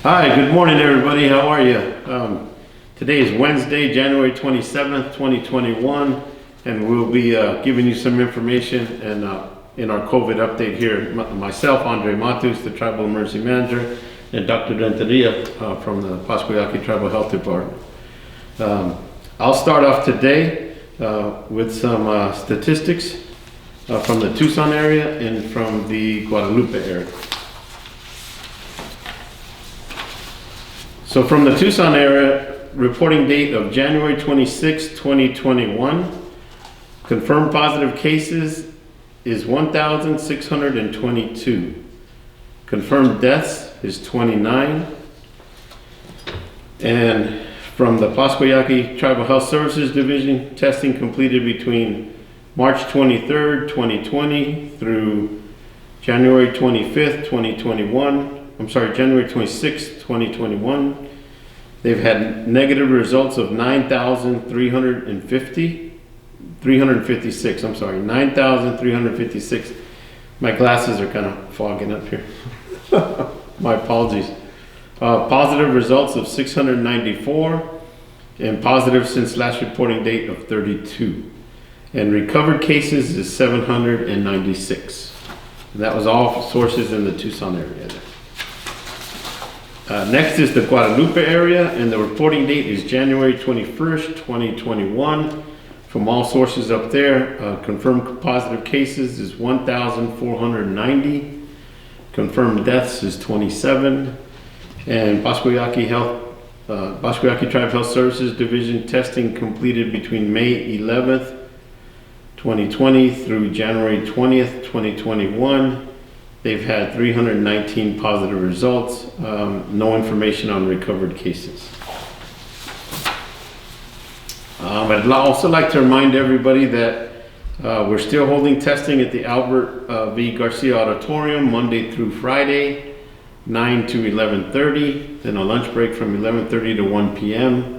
Hi, good morning everybody. How are you? Today is Wednesday, January 27th, 2021, and we'll be giving you some information and in our COVID update here. Myself, Andre Matus, the Tribal Emergency Manager, and Dr. Renteria from the Pascuayaqui Tribal Health Department. I'll start off today with some statistics from the Tucson area and from the Guadalupe area. So from the Tucson area, reporting date of January 26, 2021, confirmed positive cases is 1,622. Confirmed deaths is 29. And from the Pascuayaqui Tribal Health Services Division, testing completed between March 23rd, 2020 through January 25th, 2021. January 26th, 2021. They've had negative results of 9,356. My glasses are kind of fogging up here. My apologies. Positive results of 694 and positive since last reporting date of 32. And recovered cases is 796. And that was all sources in the Tucson area there. Next is the Guadalupe area, and the reporting date is January 21st, 2021. From all sources up there, confirmed positive cases is 1,490. Confirmed deaths is 27. And Pascuayaqui Tribe Health Services Division testing completed between May 11th, 2020 through January 20th, 2021. They've had 319 positive results, no information on recovered cases. I'd also like to remind everybody that we're still holding testing at the Albert V. Garcia Auditorium Monday through Friday, 9 to 11:30, then a lunch break from 11:30 to 1 p.m.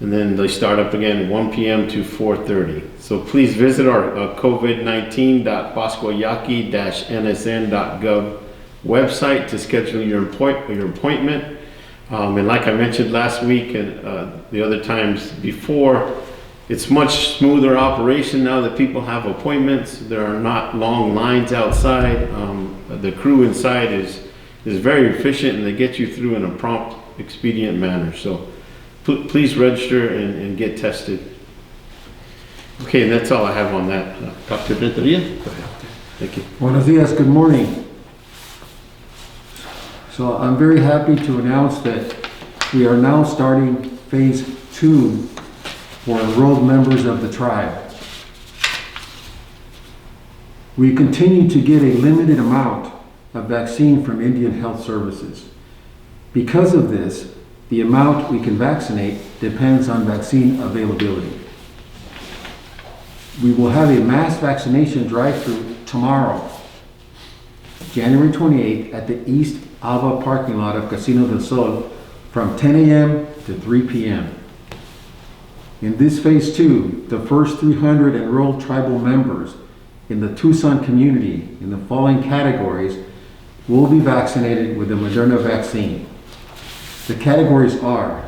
And then they start up again 1 p.m. to 4:30. So please visit our covid19.pascuayaqui-nsn.gov website to schedule your appointment. And like I mentioned last week and the other times before, it's much smoother operation now that people have appointments. There are not long lines outside. The crew inside is very efficient, and they get you through in a prompt, expedient manner. So please register and get tested. Okay, and that's all I have on that. Dr. Renteria? Go ahead. Thank you. Buenos dias, good morning. So I'm very happy to announce that we are now starting phase 2 for enrolled members of the tribe. We continue to get a limited amount of vaccine from Indian Health Services. Because of this, the amount we can vaccinate depends on vaccine availability. We will have a mass vaccination drive-through tomorrow, January 28th, at the East Ava parking lot of Casino del Sol from 10 a.m. to 3 p.m. In this phase 2, the first 300 enrolled tribal members in the Tucson community in the following categories will be vaccinated with the Moderna vaccine. The categories are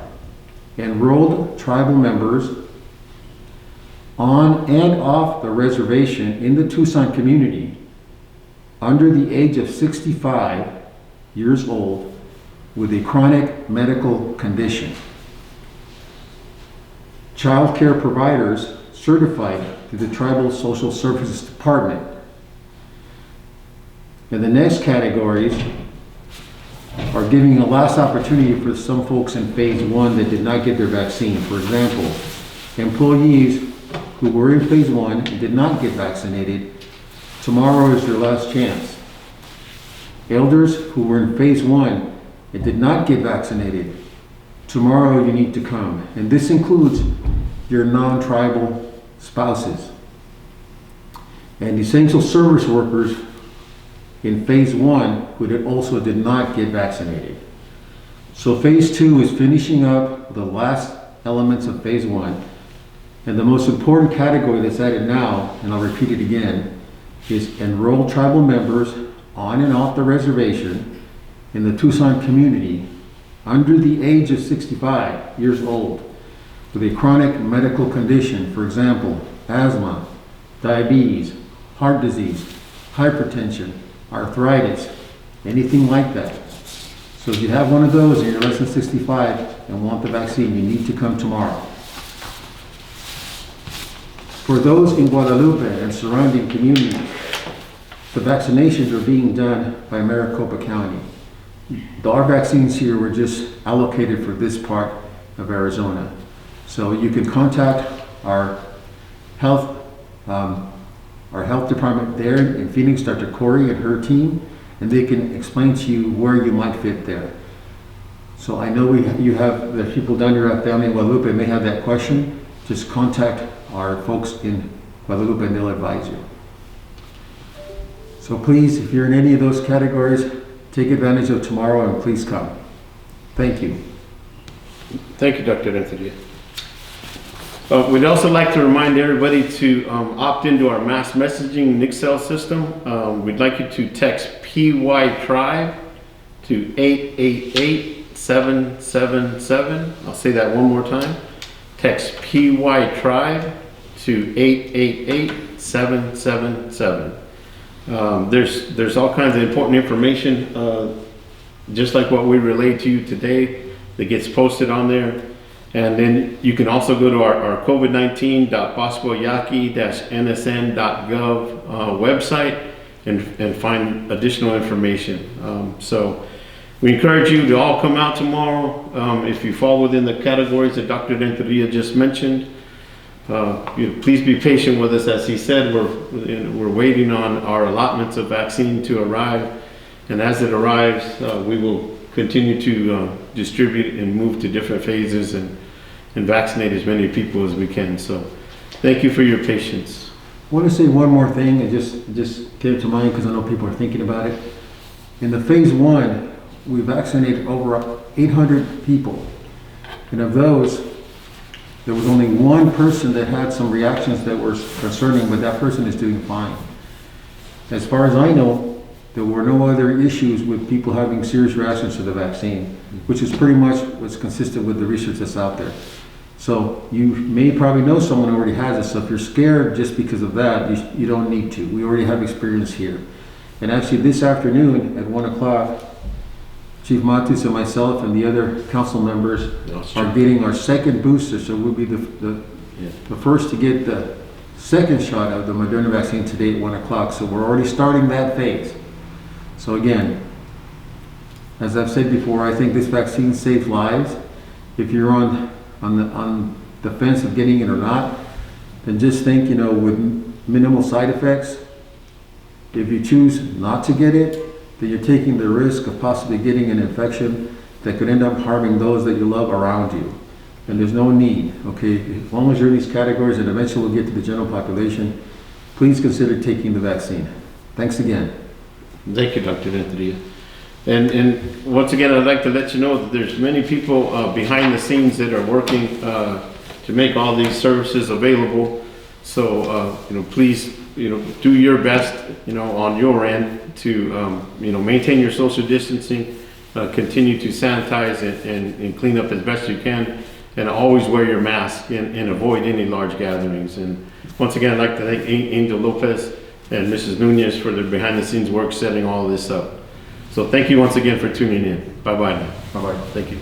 enrolled tribal members on and off the reservation in the Tucson community under the age of 65 years old with a chronic medical condition. Child care providers certified through the Tribal Social Services Department. And the next categories are giving a last opportunity for some folks in phase 1 that did not get their vaccine. For example, employees who were in phase 1 and did not get vaccinated, tomorrow is your last chance. Elders who were in phase 1 and did not get vaccinated, tomorrow you need to come. And this includes your non-tribal spouses. And essential service workers in phase 1 who also did not get vaccinated. So phase 2 is finishing up the last elements of phase 1. And the most important category that's added now, and I'll repeat it again, is enrolled tribal members on and off the reservation in the Tucson community under the age of 65 years old with a chronic medical condition, for example, asthma, diabetes, heart disease, hypertension, arthritis, anything like that. So if you have one of those and you're less than 65 and want the vaccine, you need to come tomorrow. For those in Guadalupe and surrounding communities, the vaccinations are being done by Maricopa County. Our vaccines here were just allocated for this part of Arizona. So you can contact our health department there in Phoenix, Dr. Corey and her team, and they can explain to you where you might fit there. So I know you have the people down here at Family in Guadalupe may have that question. Just contact our folks in Guadalupe and they'll advise you. So please, if you're in any of those categories, take advantage of tomorrow and please come. Thank you. Thank you, Dr. Renteria. We'd also like to remind everybody to opt into our mass messaging Nixel system. We'd like you to text PY Tribe to 888-777. I'll say that one more time. Text PY Tribe to 888-777. There's all kinds of important information, just like what we relayed to you today, that gets posted on there. And then you can also go to our COVID-19.boscoyaki-nsn.gov website and find additional information. So we encourage you to all come out tomorrow. If you fall within the categories that Dr. Renteria just mentioned, please be patient with us. As he said, we're waiting on our allotments of vaccine to arrive. And as it arrives, we will continue to distribute and move to different phases and vaccinate as many people as we can. So thank you for your patience. I want to say one more thing. It just came to mind because I know people are thinking about it. In the phase 1, we vaccinated over 800 people. And of those, there was only one person that had some reactions that were concerning, but that person is doing fine. As far as I know, there were no other issues with people having serious reactions to the vaccine, which is pretty much what's consistent with the research that's out there. So you may probably know someone who already has it, so if you're scared just because of that, you don't need to. We already have experience here. And actually this afternoon at 1 o'clock, Chief Matus and myself and the other council members are getting our second booster, so we'll be the first to get the second shot of the Moderna vaccine today at 1 o'clock. So we're already starting that phase. So again, as I've said before, I think this vaccine saves lives. If you're on the fence of getting it or not, then just think, with minimal side effects. If you choose not to get it, then you're taking the risk of possibly getting an infection that could end up harming those that you love around you. And there's no need, okay? As long as you're in these categories and eventually we'll get to the general population, please consider taking the vaccine. Thanks again. Thank you, Dr. Renteria. And once again, I'd like to let you know that there's many people behind the scenes that are working to make all these services available. So, please, do your best, on your end to, maintain your social distancing, continue to sanitize and clean up as best you can, and always wear your mask and avoid any large gatherings. And once again, I'd like to thank Angel Lopez and Mrs. Nunez for their behind the scenes work setting all this up. So thank you once again for tuning in. Bye-bye now. Bye-bye. Thank you.